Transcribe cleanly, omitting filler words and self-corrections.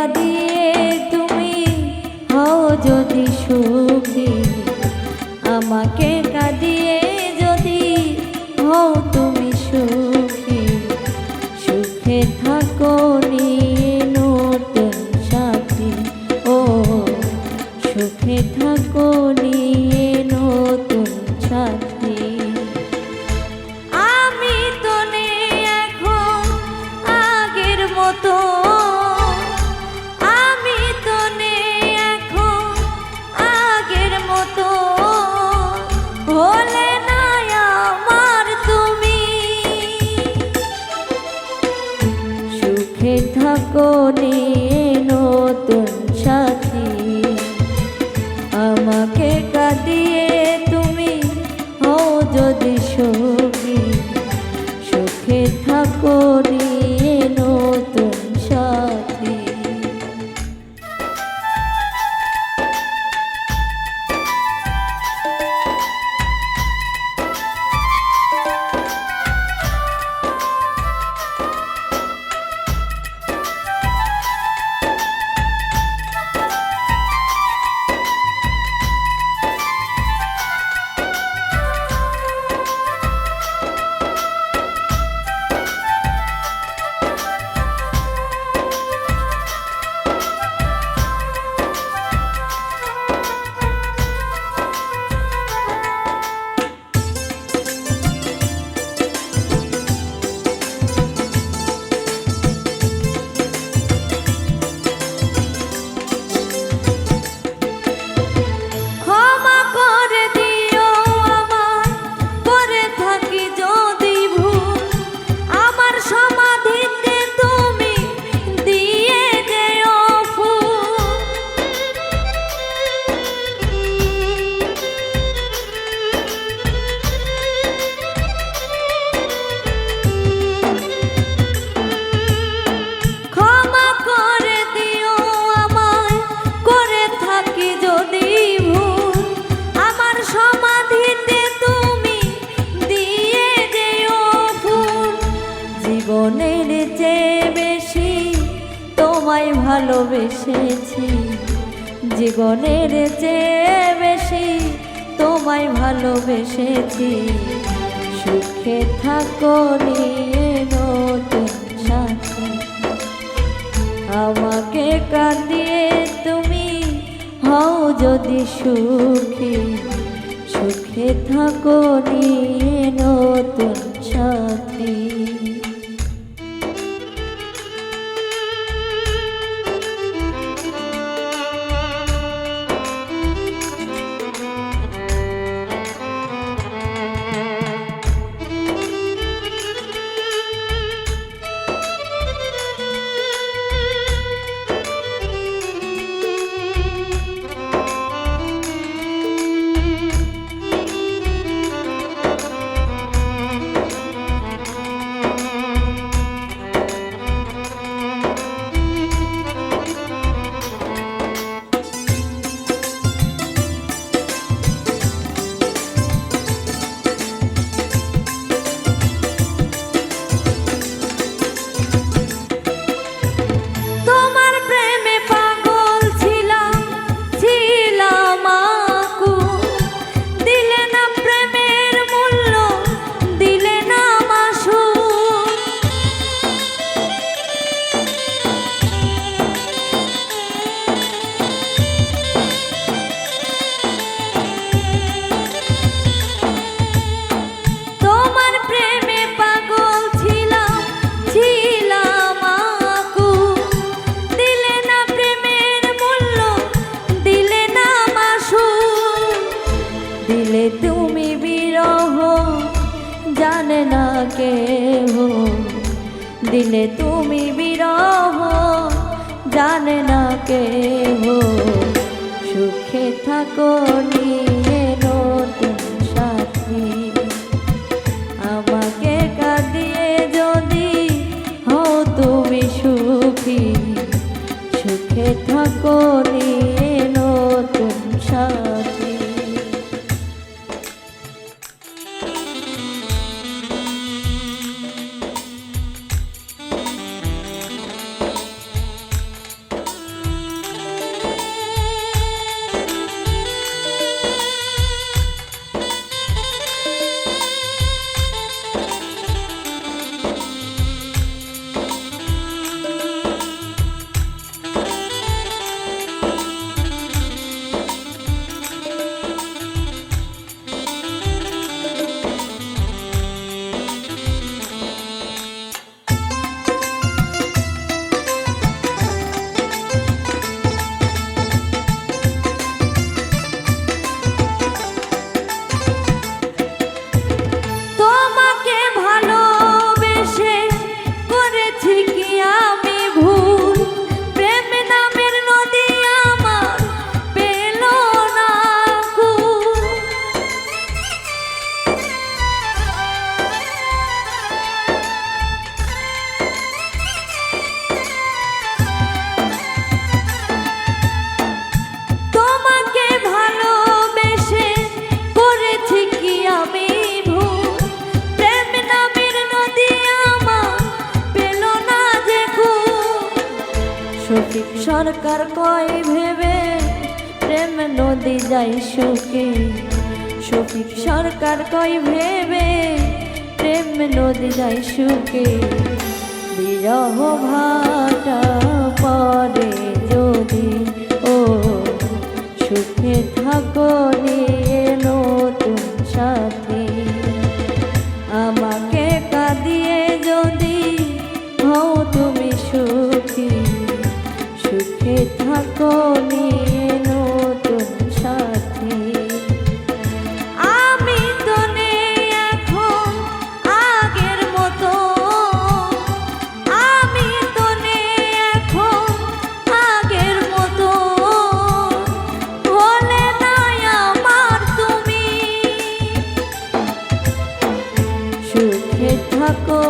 কাঁদিয়ে তুমি হও যদি সুখী, আমাকে কাঁদিয়ে যদি হও তুমি সুখী, সুখে থাকো নিয়ে নতুন সাথী, ও সুখে থাকো নিয়ে নতুন সাথী। আমি তো নেই এখন আগের মতো, আমি তো নেই এখন আগের মতো, হলে না আমার তুমি, সুখে থাকো নিয়ে নতুন সাথী, আমাকে কাঁদিয়ে তুমি হও যদি সুখী, সুখে থাকো নিয়ে নতুন সাথী। জীবনের চেয়ে বেশি তোমায় ভালোবেসেছি, জীবনের চেয়ে বেশি তোমায় ভালোবেসেছি, সুখে থাকো নিয়ে নতুন সাথী, আমাকে কাঁদিয়ে তুমি হও যদি সুখী, সুখে থাকো নিয়ে নতুন সাথী। দিলে তুমি বিরহ জানে না কেহ, দিলে তুমি বিরহ জানে না কেহ, সুখে থাকো নিয়ে নতুন সাথী, আমাকে কাঁদিয়ে যদি হও তুমি সুখী, সুখে থাকো নিয়ে নতুন সাথী। কয় ভেবে প্রেম নদী যায় শুকে শফিক সরকার কয় ভেবে প্রেম নদী যায় শুকে বিরহ ভাটা পরে যদি ও সুখে থাকো নিয়ে নতুন সাথী আমাকে কাঁদিয়ে যদি হও তুমি সুখী সুখে থাকো নিয়ে নতুন সাথী আমি তো নেই এখন আগের মতো আমি তো নেই এখন আগের মতো বলে নাই আমার তুমি সুখে থাকো